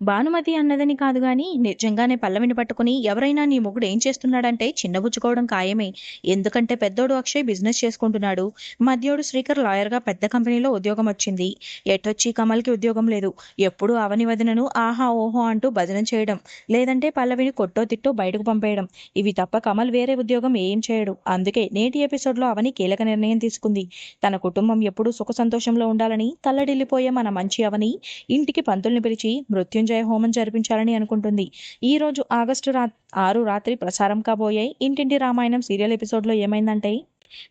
భానుమతి అన్నదని కాదు గాని నిజంగానే పల్లవిని పట్టుకుని ఎవరైనా నీ మొగుడు ఏం చేస్తున్నాడంటే చిన్నబుచ్చుకోవడం ఖాయమే. ఎందుకంటే పెద్దోడు అక్షయ్ బిజినెస్ చేసుకుంటున్నాడు. మధ్యోడు శ్రీకర్ లాయర్గా పెద్ద కంపెనీలో ఉద్యోగం వచ్చింది. ఎటొచ్చి కమల్కి ఉద్యోగం లేదు. ఎప్పుడూ అవని వదినను ఆహా ఓహో అంటూ భజన చేయడం, లేదంటే పల్లవిని కొట్టో తిట్టో బయటకు పంపేయడం. ఇవి తప్ప కమల్ వేరే ఉద్యోగం ఏం చేయడు. అందుకే నేటి ఎపిసోడ్లో అవని కీలక నిర్ణయం తీసుకుంది. తన కుటుంబం ఎప్పుడూ సుఖ సంతోషంలో ఉండాలని తల్లడిల్లిపోయే మన మంచి అవని ఇంటికి పంతుల్ని పిలిచి మృత్యుంజయ హోమం జరిపించాలని అనుకుంటుంది. ఈ రోజు ఆగస్టు 6 రాత్రి ప్రసారం కాబోయే ఇంటింటి రామాయణం సీరియల్ ఎపిసోడ్లో ఏమైందంటే,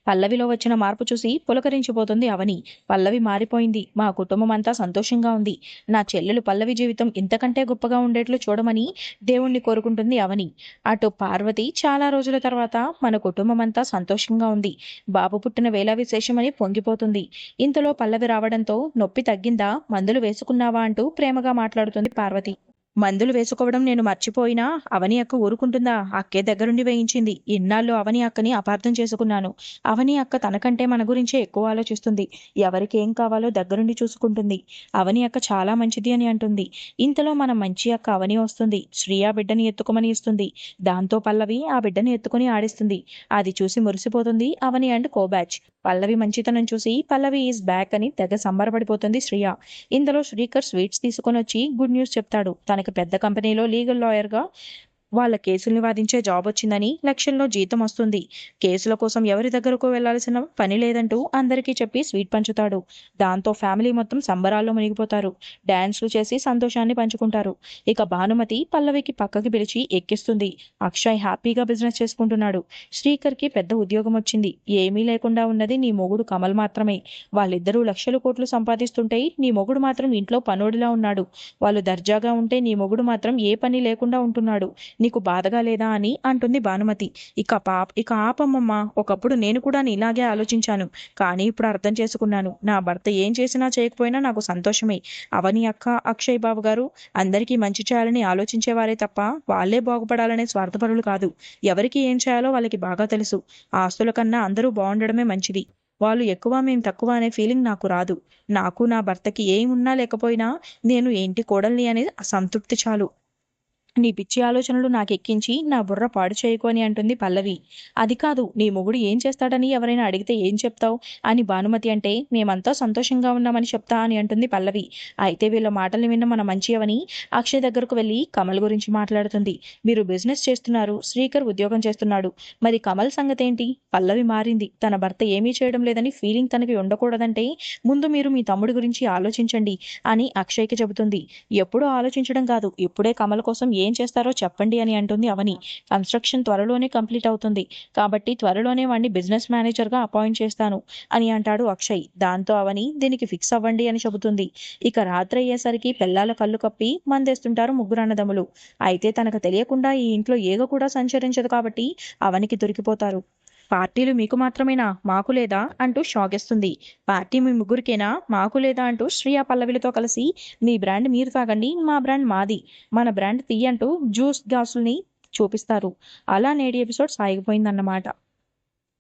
పల్లవిలో వచ్చిన మార్పు చూసి పులకరించిపోతుంది అవని. పల్లవి మారిపోయింది. మా కుటుంబం అంతా సంతోషంగా ఉంది. నా చెల్లెలు పల్లవి జీవితం ఇంతకంటే గొప్పగా ఉండేట్లు చూడమని దేవుణ్ణి కోరుకుంటుంది అవని. అటు పార్వతి చాలా రోజుల తర్వాత మన కుటుంబం అంతా సంతోషంగా ఉంది, బాబు పుట్టిన వేళ విశేషమని పొంగిపోతుంది. ఇంతలో పల్లవి రావడంతో నొప్పి తగ్గిందా, మందులు వేసుకున్నావా అంటూ ప్రేమగా మాట్లాడుతుంది పార్వతి. మందులు వేసుకోవడం నేను మర్చిపోయినా అవని అక్క ఊరుకుంటుందా? అక్కే దగ్గరుండి వేయించింది. ఇన్నాళ్ళు అవని అక్కని అపార్థం చేసుకున్నాను. అవని అక్క తనకంటే మన గురించే ఎక్కువ ఆలోచిస్తుంది. ఎవరికి ఏం కావాలో దగ్గరుండి చూసుకుంటుంది. అవని అక్క చాలా మంచిది అని అంటుంది. ఇంతలో మన మంచి అక్క అవని వస్తుంది. శ్రియా బిడ్డని ఎత్తుకోమని ఇస్తుంది. దాంతో పల్లవి ఆ బిడ్డని ఎత్తుకుని ఆడిస్తుంది. అది చూసి మురిసిపోతుంది అవని అండ్ కో బ్యాచ్. పల్లవి మంచితనం చూసి పల్లవి ఈజ్ బ్యాక్ అని తెగ సంబరపడిపోతుంది శ్రియ. ఇందులో శ్రీకర్ స్వీట్స్ తీసుకొని వచ్చి గుడ్ న్యూస్ చెప్తాడు. తనకి పెద్ద కంపెనీలో లీగల్ లాయర్గా వాళ్ళ కేసుల్ని వాదించే జాబ్ వచ్చిందని, లక్షల్లో జీతం వస్తుంది. కేసుల కోసం ఎవరి దగ్గరకు వెళ్లాల్సిన పని లేదంటూ అందరికీ చెప్పి స్వీట్ పంచుతాడు. దాంతో ఫ్యామిలీ మొత్తం సంబరాల్లో మునిగిపోతారు. డాన్స్లు చేసి సంతోషాన్ని పంచుకుంటారు. ఇక భానుమతి పల్లవికి పక్కకి పిలిచి ఎక్కిస్తుంది. అక్షయ్ హ్యాపీగా బిజినెస్ చేసుకుంటున్నాడు. శ్రీకర్కి పెద్ద ఉద్యోగం వచ్చింది. ఏమీ లేకుండా ఉన్నది నీ మొగుడు కమల్ మాత్రమే. వాళ్ళిద్దరూ లక్షలు కోట్లు సంపాదిస్తుంటే నీ మొగుడు మాత్రం ఇంట్లో పనోడిలా ఉన్నాడు. వాళ్ళు దర్జాగా ఉంటే నీ మొగుడు మాత్రం ఏ పని లేకుండా ఉంటున్నాడు. నీకు బాధగా లేదా అని అంటుంది భానుమతి. ఇక ఆపమ్మమ్మ, ఒకప్పుడు నేను కూడా ఇలాగే ఆలోచించాను. కానీ ఇప్పుడు అర్థం చేసుకున్నాను. నా భర్త ఏం చేసినా చేయకపోయినా నాకు సంతోషమే. అవని అక్క, అక్షయ్ బాబు గారు అందరికీ మంచి చేయాలని ఆలోచించేవారే తప్ప వాళ్ళే బాగుపడాలనే స్వార్థపరులు కాదు. ఎవరికి ఏం చేయాలో వాళ్ళకి బాగా తెలుసు. ఆస్తుల కన్నా అందరూ బాగుండడమే మంచిది. వాళ్ళు ఎక్కువ మేం తక్కువ అనే ఫీలింగ్ నాకు రాదు. నాకు నా భర్తకి ఏమున్నా లేకపోయినా నేను ఏంటి కోడల్ని అనే సంతృప్తి చాలు. నీ పిచ్చి ఆలోచనలు నాకెక్కించి నా బుర్ర పాడు చేయకు అని అంటుంది పల్లవి. అది కాదు, నీ మొగుడు ఏం చేస్తాడని ఎవరైనా అడిగితే ఏం చెప్తావు అని భానుమతి అంటే, మేమంతా సంతోషంగా ఉన్నామని చెప్తా అని అంటుంది పల్లవి. అయితే వీళ్ళ మాటల్ని విన్న మన మంచి అవని అక్షయ్ దగ్గరకు వెళ్ళి కమల్ గురించి మాట్లాడుతుంది. మీరు బిజినెస్ చేస్తున్నారు, శ్రీకర్ ఉద్యోగం చేస్తున్నాడు, మరి కమల్ సంగతి ఏంటి? పల్లవి మారింది. తన భర్త ఏమీ చేయడం లేదని ఫీలింగ్ తనకి ఉండకూడదంటే ముందు మీరు మీ తమ్ముడి గురించి ఆలోచించండి అని అక్షయ్కి చెబుతుంది. ఎప్పుడూ ఆలోచించడం కాదు, ఇప్పుడే కమల్ కోసం ఏం చేస్తారో చెప్పండి అని అంటుంది అవని. కన్స్ట్రక్షన్ త్వరలోనే కంప్లీట్ అవుతుంది కాబట్టి త్వరలోనే వాడిని బిజినెస్ మేనేజర్గా అపాయింట్ చేస్తాను అని అంటాడు అక్షయ్. దాంతో అవని దీనికి ఫిక్స్ అవ్వండి అని చెబుతుంది. ఇక రాత్రి అయ్యేసరికి పెళ్ళాల కళ్ళు కప్పి మందేస్తుంటారు ముగ్గురు అన్నదమ్ములు. అయితే తనకు తెలియకుండా ఈ ఇంట్లో ఏగ కూడా సంచరించదు కాబట్టి అవనికి దొరికిపోతారు. పార్టీలు మీకు మాత్రమేనా, మాకు లేదా అంటూ షాకిస్తుంది. పార్టీ మీ ముగ్గురికేనా, మాకు లేదా అంటూ శ్రియా పల్లవిలతో కలిసి మీ బ్రాండ్ మీరు తాగండి, మా బ్రాండ్ మాది, మన బ్రాండ్ తీయంటూ జ్యూస్ గ్లాసుల్ని చూపిస్తారు. అలా నేటి ఎపిసోడ్ సాగిపోయిందన్నమాట.